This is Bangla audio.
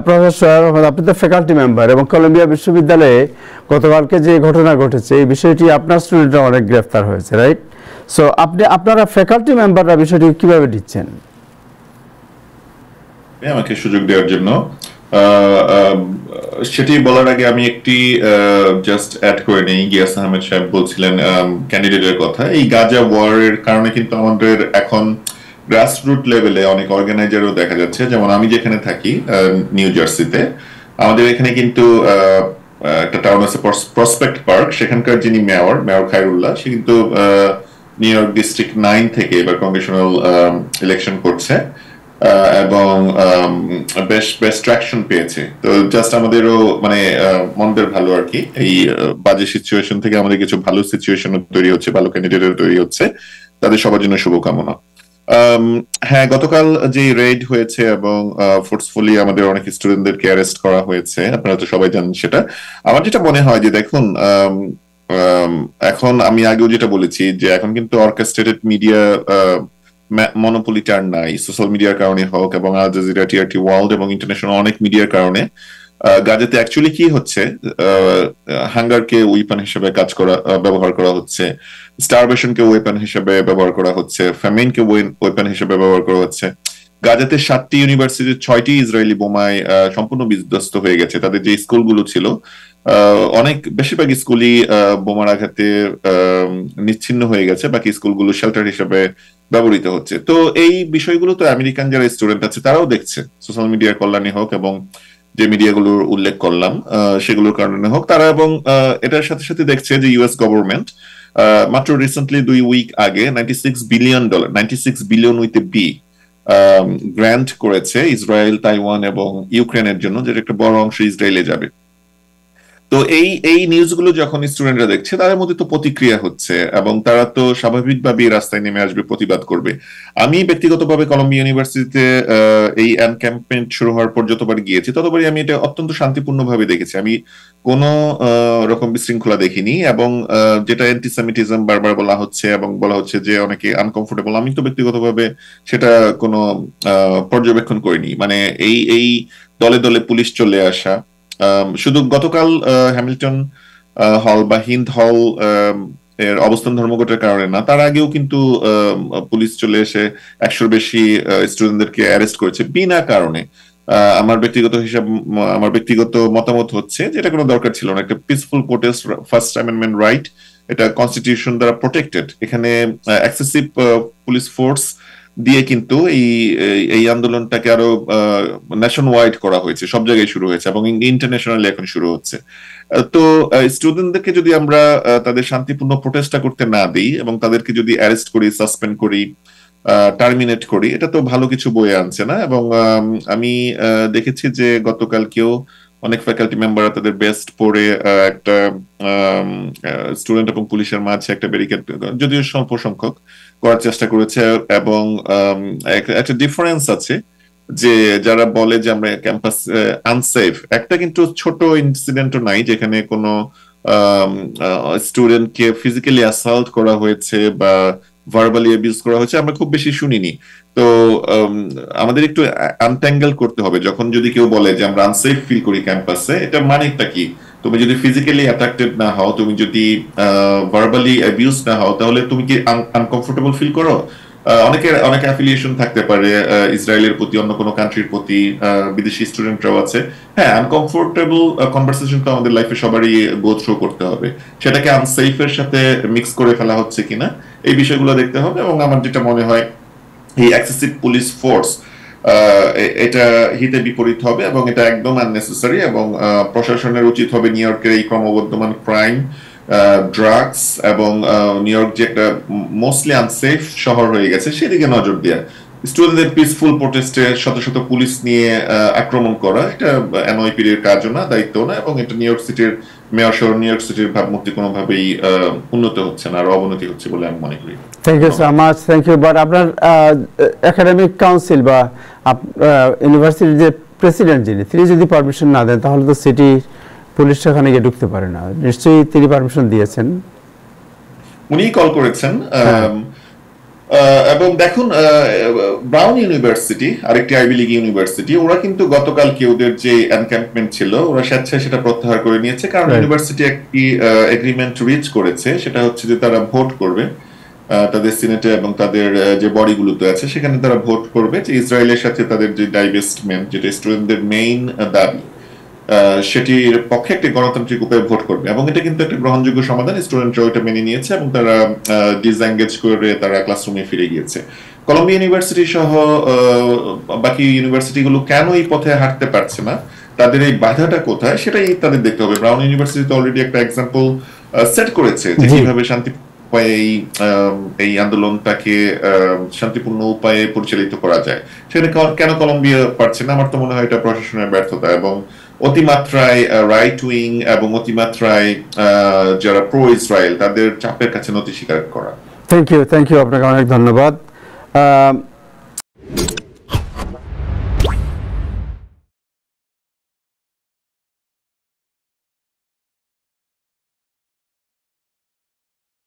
প্রফেসর, আপনি তো ফ্যাকাল্টি মেম্বার এবং কলম্বিয়া বিশ্ববিদ্যালয়ে গতকালকে যে ঘটনা ঘটেছে এই বিষয়টি আপনার স্টুডেন্টরা অনেক গ্রেফতার হয়েছে, রাইট? সো আপনারা ফ্যাকাল্টি মেম্বাররা বিষয়টি কিভাবে দিচ্ছেন? আমাকে সুযোগ দেওয়ার জন্য সেটি বলার আগে আমি একটি জাস্ট অ্যাড করে নেই। গিয়াস আহমেদ সাহেব বলছিলেন ক্যান্ডিডেটের কথা। এই গাজা ওয়ারের কারণে কিন্তু আমাদের এখন গ্রাসরুট লেভেলে অনেক অর্গানাইজারও দেখা যাচ্ছে। যেমন আমি যেখানে থাকি নিউ জার্সিতে, আমাদের এখানে কিন্তু একটা টাউন আছে প্রসপেক্ট পার্ক, সেখানকার যিনি মেয়র খায়রুল্লাহ, সে কিন্তু নিউ ইয়র্ক ডিস্ট্রিক্ট 9 থেকে এবার কংগ্রেশনাল ইলেকশন করছে এবং বেশ ট্র্যাকশন পেয়েছে। তো জাস্ট আমাদেরও মানে মনদের ভালো আর কি, এই বাজে সিচুয়েশন থেকে আমাদের কিছু ভালো সিচুয়েশন তৈরি হচ্ছে, ভালো ক্যান্ডিডেট তৈরি হচ্ছে, তাদের সবার জন্য শুভকামনা। হ্যাঁ, গতকাল যে রেড হয়েছে এবং ফোর্সফুলি আমাদের অনেক স্টুডেন্টদেরকে অ্যারেস্ট করা হয়েছে, আপনারা তো সবাই জানেন সেটা। আমার যেটা মনে হয় যে দেখুন, এখন আমি আগেও যেটা বলেছি যে এখন কিন্তু অর্কেস্ট্রেটেড মিডিয়া মনোপলিটা আর নাই, সোশ্যাল মিডিয়ার কারণে হোক এবং আল জাজিরা, টিআরটি ওয়ার্ল্ড এবং ইন্টারন্যাশনাল অনেক মিডিয়ার কারণে গাজাতে অ্যাকচুয়ালি কি হচ্ছে, হাঙ্গারকে ওয়েপন হিসেবে ব্যবহার করা হচ্ছে, স্টারভেশনকে ওয়েপন হিসেবে ব্যবহার করা হচ্ছে, ফ্যামিনকে ওয়েপন হিসেবে ব্যবহার করা হচ্ছে। গাজাতে 7টি ইউনিভার্সিটির 6টি ইসরায়েলি বোমায় সম্পূর্ণ বিধ্বস্ত হয়ে গেছে। তাদের যে স্কুলগুলো ছিল অনেক বেশিরভাগ স্কুলই বোমার আঘাতে নিচ্ছিন্ন হয়ে গেছে, বাকি স্কুলগুলো শেল্টার হিসেবে ব্যবহৃত হচ্ছে। তো এই বিষয়গুলো তো আমেরিকান যারা স্টুডেন্ট আছে তারাও দেখছে, সোশ্যাল মিডিয়ার কল্যাণে হোক এবং যে মিডিয়াগুলোর উল্লেখ করলাম সেগুলোর কারণে হোক, তারা এবং এটার সাথে সাথে দেখছে যে ইউএস গভর্নমেন্ট মাত্র রিসেন্টলি 2 উইক আগে $96 billion, 96 billion with A B, grant করেছে ইসরায়েল, তাইওয়ান এবং ইউক্রেনের জন্য, যেটা একটা বড় অংশ ইসরায়েলে যাবে। তো এই নিউজগুলো যখন স্টুডেন্টরা দেখছে তাদের মধ্যে তো প্রতিক্রিয়া হচ্ছে এবং তারা তো স্বাভাবিকভাবেই রাস্তায় নেমে আসবে, প্রতিবাদ করবে। আমি ব্যক্তিগতভাবে কলম্বিয়া ইউনিভার্সিটিতে এই ক্যাম্পেইন শুরু হওয়ার পর যতবার গিয়েছি ততবারই আমি এটা অত্যন্ত শান্তিপূর্ণভাবে দেখেছি। আমি কোনো রকম বিশৃঙ্খলা দেখিনি এবং যেটা অ্যান্টিসেমিটিজম বারবার বলা হচ্ছে এবং বলা হচ্ছে যে অনেকে আনকমফোর্টেবল, আমি তো ব্যক্তিগতভাবে সেটা কোনো পর্যবেক্ষণ করিনি। মানে এই দলে দলে পুলিশ চলে আসা, শুধু গতকাল হ্যামিল্টন হল বা হিন্দ হল এর অবস্থান ধর্মঘটের কারণে না, তার আগেও কিন্তু পুলিশ চলে এসে 100-র বেশি স্টুডেন্টদেরকে অ্যারেস্ট করেছে বিনা কারণে। আমার ব্যক্তিগত মতামত হচ্ছে যে এটা কোনো দরকার ছিল না। একটা peaceful protest, first amendment right, এটা কনস্টিটিউশন দ্বারা প্রোটেক্টেড। এখানে এক্সেসিভ পুলিশ ফোর্স দিয়ে কিন্তু এই আন্দোলনটাকে আরো ন্যাশন ওয়াইড করা হয়েছে, সব জায়গায় শুরু হয়েছে এবং ইন্টারন্যাশনালি এখন শুরু হচ্ছে। তো স্টুডেন্টদেরকে যদি আমরা তাদের শান্তিপূর্ণ প্রোটেস্টটা করতে না দিই এবং তাদেরকে যদি অ্যারেস্ট করি, সাসপেন্ড করি, টার্মিনেট করি, এটা তো ভালো কিছু বয়ে আনছে না। এবং আমি দেখেছি যে গতকালকেও অনেক ফ্যাকাল্টি মেম্বাররা তাদের বেস্ট পরে একটা স্টুডেন্ট এবং পুলিশের মাঝে একটা ব্যারিকেড, যদিও স্বল্প সংখ্যক, করার চেষ্টা করেছে। এবং একটা ডিফারেন্স আছে যে যারা বলে যে আমরা ক্যাম্পাস আনসেফ, একটা কিন্তু ছোট ইনসিডেন্টও নাই যেখানে কোনো স্টুডেন্টকে ফিজিক্যালি অ্যাসাল্ট করা হয়েছে বা ভার্বালি অ্যাবিউজ করা হয়েছে, আমরা খুব বেশি শুনিনি। তো আমাদের একটু আনট্যাঙ্গেল করতে হবে। যখন যদি কেউ বলে যে আমরা আনসেফ ফিল করি ক্যাম্পাসে, এটা মানেটা কি? তুমি যদি ফিজিক্যালি অ্যাট্রাক্টেড না হও, তুমি যদি ভার্বালি অ্যাবিউজ না হও, তাহলে তুমি কি আনকমফোর্টেবল ফিল করো? অনেক অ্যাফিলিয়েশন থাকতে পারে ইসরায়েলের প্রতি, অন্য কোনো কান্ট্রির প্রতি, বিদেশি স্টুডেন্টরাও আছে। হ্যাঁ, আনকমফোর্টেবল কনভারসেশন তো আমাদের লাইফে সবারই গো থ্রু করতে হবে। সেটাকে আনসেফের সাথে মিক্স করে ফেলা হচ্ছে কিনা এই বিষয়গুলো দেখতে হবে। এবং আমার যেটা মনে হয় এই এক্সেসিভ পুলিশ ফোর্স এটা হিতে বিপরীত হবে এবং এটা একদম আননেসেসারি। এবং প্রশাসনের উচিত হবে নিউ ইয়র্কের এই ক্রমবর্ধমান ক্রাইম, ড্রাগস এবং নিউ ইয়র্ক যে একটা মোস্টলি আনসেফ শহর হয়ে গেছে সেদিকে নজর দেওয়া। স্টুডেন্টদের পিসফুল প্রোটেস্টে শত শত পুলিশ নিয়ে আক্রমণ করা, এটা এনওয়াইপির কাজও না, দায়িত্ব না। এবং এটা নিউ ইয়র্ক সিটির মেয়র সহ নিউ ইয়র্ক সিটির ভাবমূর্তি কোনোভাবেই উন্নত হচ্ছে না, আর অবনতি হচ্ছে বলে আমি মনে করি। Thank you so much, thank you. But আপনার একাডেমিক কাউন্সিল বা ইউনিভার্সিটির যে প্রেসিডেন্ট তিনি যদি পারমিশন না দেন তাহলে তো সিটি পুলিশ সেখানে গিয়ে ঢুকতে পারে না। নিশ্চয়ই তিনি পারমিশন দিয়েছেন। উনি কল করেছেন। এবং দেখুন ব্রাউন ইউনিভার্সিটি আরেকটি আইভি লিগ ইউনিভার্সিটি, ওরা কিন্তু গতকালকে ওদের যে এনক্যাম্পমেন্ট ছিল ওরা স্বেচ্ছায় সেটা প্রত্যাহার করে নিয়েছে, কারণ ইউনিভার্সিটি একটি এগ্রিমেন্ট রিচ করেছে, সেটা হচ্ছে যে তারা ভোট করবে তাদের সিনেটে এবং তাদের যে বডিগুলোতে আছে সেখানে তারা ভোট করবে যে ইসরায়েলের সাথে তাদের যে ডাইভেস্টমেন্ট, যেটা স্টুডেন্টদের মেইন দাবি, সেটির পক্ষে একটি গণতান্ত্রিক উপায়ে ভোট করবে। এবং এটা কিন্তু একটা গ্রহণযোগ্য সমাধান, স্টুডেন্টরা ওইটা মেনে নিয়েছে এবং তারা ডিসএঙ্গেজ করে তারা ক্লাসরুমে ফিরে গিয়েছে। কলম্বিয়া ইউনিভার্সিটি সহ বাকি ইউনিভার্সিটিগুলো কেন এই পথে হাঁটতে পারছে না, তাদের এই বাধাটা কোথায়, সেটাই তাদের দেখতে হবে। ব্রাউন ইউনিভার্সিটি তো অলরেডি একটা এক্সাম্পল সেট করেছে যে কিভাবে শান্তি উপায়ে এই আন্দোলনটাকে শান্তিপূর্ণ উপায়ে পরিচালিত করা যায়। সেখানে কেন কলম্বিয়া পারছে না? আমার তো মনে হয় এটা প্রশাসনের ব্যর্থতা এবং অতিমাত্রায় রাইট উইং এবং অতিমাত্রায় যারা প্রো ইসরায়েল তাদের চাপের কাছে নতি স্বীকার করা। থ্যাংক ইউ আপনাকে অনেক ধন্যবাদ।